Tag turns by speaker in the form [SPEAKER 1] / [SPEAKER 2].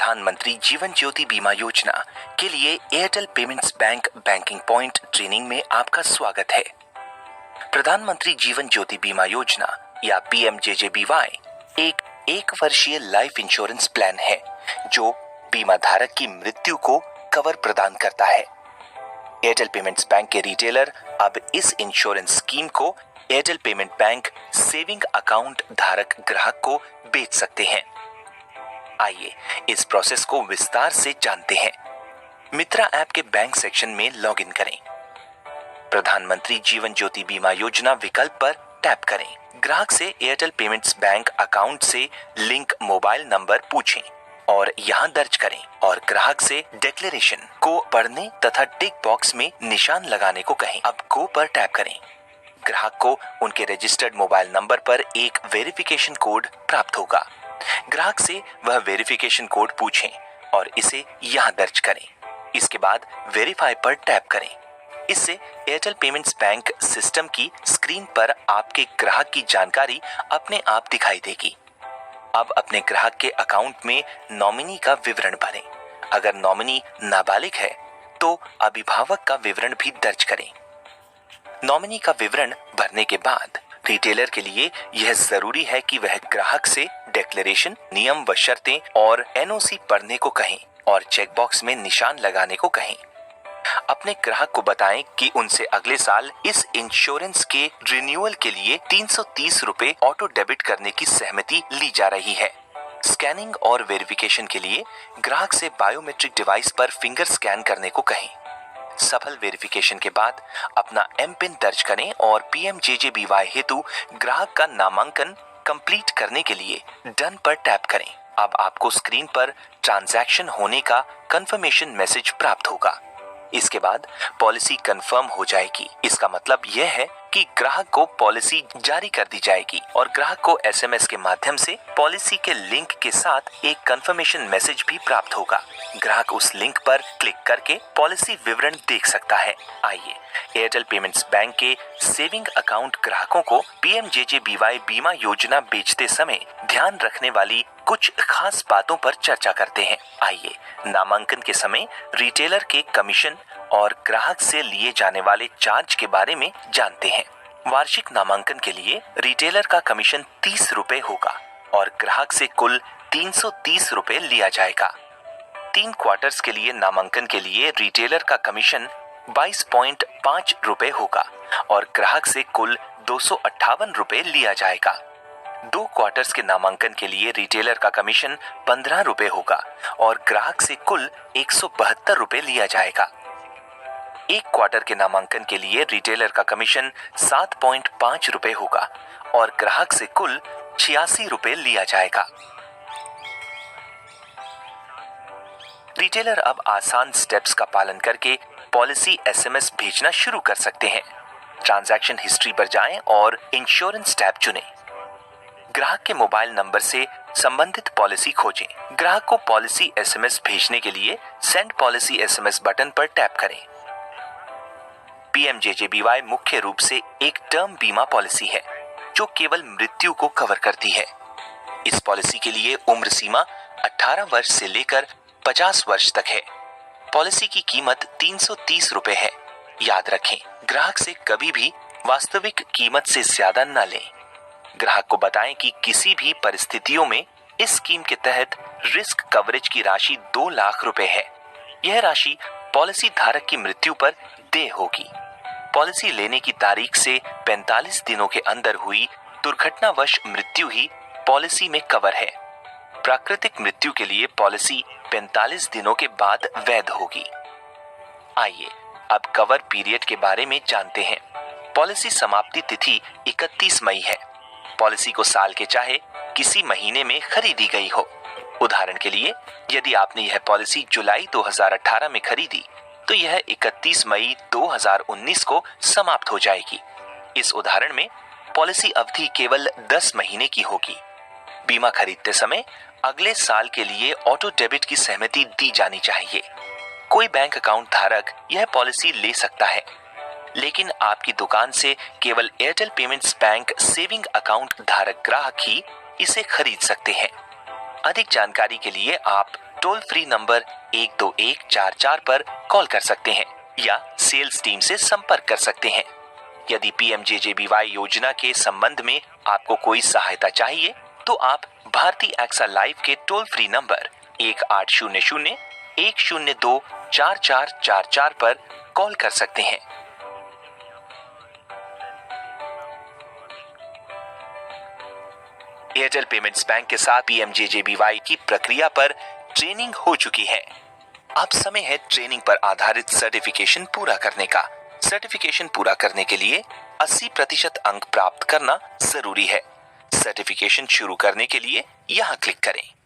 [SPEAKER 1] प्रधानमंत्री जीवन ज्योति बीमा योजना के लिए Airtel payments bank banking point training में आपका स्वागत है। प्रधानमंत्री जीवन ज्योति बीमा योजना या PMJJBY एक वर्षीय लाइफ इंश्योरेंस प्लान है जो बीमा धारक की मृत्यु को कवर प्रदान करता है। एयरटेल पेमेंट्स बैंक के रिटेलर अब इस इंश्योरेंस स्कीम को Airtel payment bank saving account धारक ग्राहक को बेच सकते हैं। आइए इस प्रोसेस को विस्तार से जानते हैं। मित्रा ऐप के बैंक सेक्शन में लॉगिन करें। प्रधानमंत्री जीवन ज्योति बीमा योजना विकल्प पर टैप करें। ग्राहक से एयरटेल पेमेंट्स बैंक अकाउंट से लिंक मोबाइल नंबर पूछें और यहां दर्ज करें और ग्राहक से डिक्लेरेशन को पढ़ने तथा टिक बॉक्स में निशान लगाने को कहें। अब गो पर टैप करें। ग्राहक को उनके रजिस्टर्ड मोबाइल नंबर पर एक वेरिफिकेशन कोड प्राप्त होगा। ग्राहक से वह वेरिफिकेशन कोड पूछें और इसे यहां दर्ज करें। इसके बाद वेरीफाई पर टैप करें। इससे एयरटेल पेमेंट्स बैंक सिस्टम की स्क्रीन पर आपके ग्राहक की जानकारी अपने आप दिखाई देगी। अब अपने ग्राहक के अकाउंट में नॉमिनी का विवरण भरें। अगर नॉमिनी नाबालिग है तो अभिभावक का विवरण भी दर्ज करें। नॉमिनी का विवरण भरने के बाद रिटेलर के लिए यह जरूरी है कि वह ग्राहक से डिक्लेरेशन, नियम व शर्तें और NOC पढ़ने को कहें और चेकबॉक्स में निशान लगाने को कहें। अपने ग्राहक को बताएं कि उनसे अगले साल इस इंश्योरेंस के रिन्यूअल के लिए 330 रुपए ऑटो डेबिट करने की सहमति ली जा रही है। स्कैनिंग और वेरिफिकेशन के लिए ग्राहक से बायोमेट्रिक डिवाइस पर फिंगर स्कैन करने को कहें। सफल वेरिफिकेशन के बाद अपना एमपिन दर्ज करें और PMJJBY हेतु ग्राहक का नामांकन कंप्लीट करने के लिए डन पर टैप करें। अब आपको स्क्रीन पर ट्रांजैक्शन होने का कंफर्मेशन मैसेज प्राप्त होगा। इसके बाद पॉलिसी कंफर्म हो जाएगी। इसका मतलब यह है कि ग्राहक को पॉलिसी जारी कर दी जाएगी और ग्राहक को SMS के माध्यम से पॉलिसी के लिंक के साथ एक कंफर्मेशन मैसेज भी प्राप्त होगा। ग्राहक उस लिंक पर क्लिक करके पॉलिसी विवरण देख सकता है। आइए एयरटेल पेमेंट्स बैंक के सेविंग अकाउंट ग्राहकों को PMJJBY बीमा योजना बेचते समय ध्यान रखने वाली कुछ खास बातों पर चर्चा करते हैं। आइए नामांकन के समय रिटेलर के कमीशन और ग्राहक से लिए जाने वाले चार्ज के बारे में जानते हैं। वार्षिक नामांकन के लिए रिटेलर का कमीशन 30 रुपए होगा और ग्राहक से कुल 330 रुपए लिया जाएगा। 3 क्वार्टर्स के लिए नामांकन के लिए रिटेलर का कमीशन 22.5 रुपए होगा और ग्राहक से कुल 258 रुपए लिया जाएगा। 2 क्वार्टर्स के नामांकन के लिए रिटेलर का कमीशन 15 रुपए होगा और ग्राहक से कुल 172 रुपए लिया जाएगा। 1 क्वार्टर के नामांकन के लिए रिटेलर का कमीशन 7.5 रुपए होगा और ग्राहक से कुल 86 रुपए लिया जाएगा। रिटेलर अब आसान स्टेप्स का पालन करके पॉलिसी SMS भेजना शुरू कर सकते हैं। ट्रांजैक्शन हिस्ट्री पर जाएं और इंश्योरेंस टैब चुनें। ग्राहक के मोबाइल नंबर से संबंधित पॉलिसी खोजें। ग्राहक को पॉलिसी SMS भेजने के लिए सेंड पॉलिसी SMS बटन पर टैप करें। PMJJBY मुख्य रूप से एक टर्म बीमा पॉलिसी है जो केवल मृत्यु को कवर करती है। इस पॉलिसी के लिए उम्र सीमा 18 वर्ष से लेकर 50 वर्ष तक है। पॉलिसी की कीमत 330 रुपए है। याद रखें, ग्राहक से कभी भी वास्तविक कीमत से ज्यादा न लें। ग्राहक को बताएं कि किसी भी परिस्थितियों में इस स्कीम के तहत रिस्क कवरेज की राशि 2 लाख रुपए है। यह राशि पॉलिसी धारक की मृत्यु पर देय होगी। पॉलिसी लेने की तारीख से 45 दिनों के अंदर हुई दुर्घटनावश मृत्यु ही पॉलिसी में कवर है। प्राकृतिक मृत्यु के लिए पॉलिसी 45 दिनों के बाद वैध होगी। आइए अब कवर पीरियड के बारे में जानते हैं। पॉलिसी समाप्ति तिथि 31 मई है। पॉलिसी को साल के चाहे किसी महीने में खरीदी गई हो। उदाहरण के लिए, यदि आपने यह पॉलिसी जुलाई 2018 में खरीदी तो यह 31 मई 2019 को समाप्त हो जाएगी। इस उदाहरण में पॉलिसी अवधि केवल 10 महीने की होगी। बीमा खरीदते समय अगले साल के लिए ऑटो डेबिट की सहमति दी जानी चाहिए। कोई बैंक अकाउंट धारक यह पॉलिसी ले सकता है, लेकिन आपकी दुकान से केवल Airtel payments bank saving account धारक ग्राहक ही इसे खरीद सकते हैं। अधिक जानकारी के लिए आप टोल फ्री नंबर 12144 पर कॉल कर सकते हैं या सेल्स टीम से संपर्क कर सकते हैं। यदि पीएमजेजेबीवाई योजना के संबंध में आपको कोई सहायता चाहिए तो आप भारतीय एक्सा लाइव के टोल फ्री नंबर 1800-102-4444 पर कॉल कर सकते हैं। एयरटेल पेमेंट्स बैंक के साथ पीएमजेजेबीवाई की प्रक्रिया पर ट्रेनिंग हो चुकी है। अब समय है ट्रेनिंग पर आधारित सर्टिफिकेशन पूरा करने का। सर्टिफिकेशन पूरा करने के लिए 80% अंक प्राप्त करना जरूरी है। सर्टिफिकेशन शुरू करने के लिए यहाँ क्लिक करें।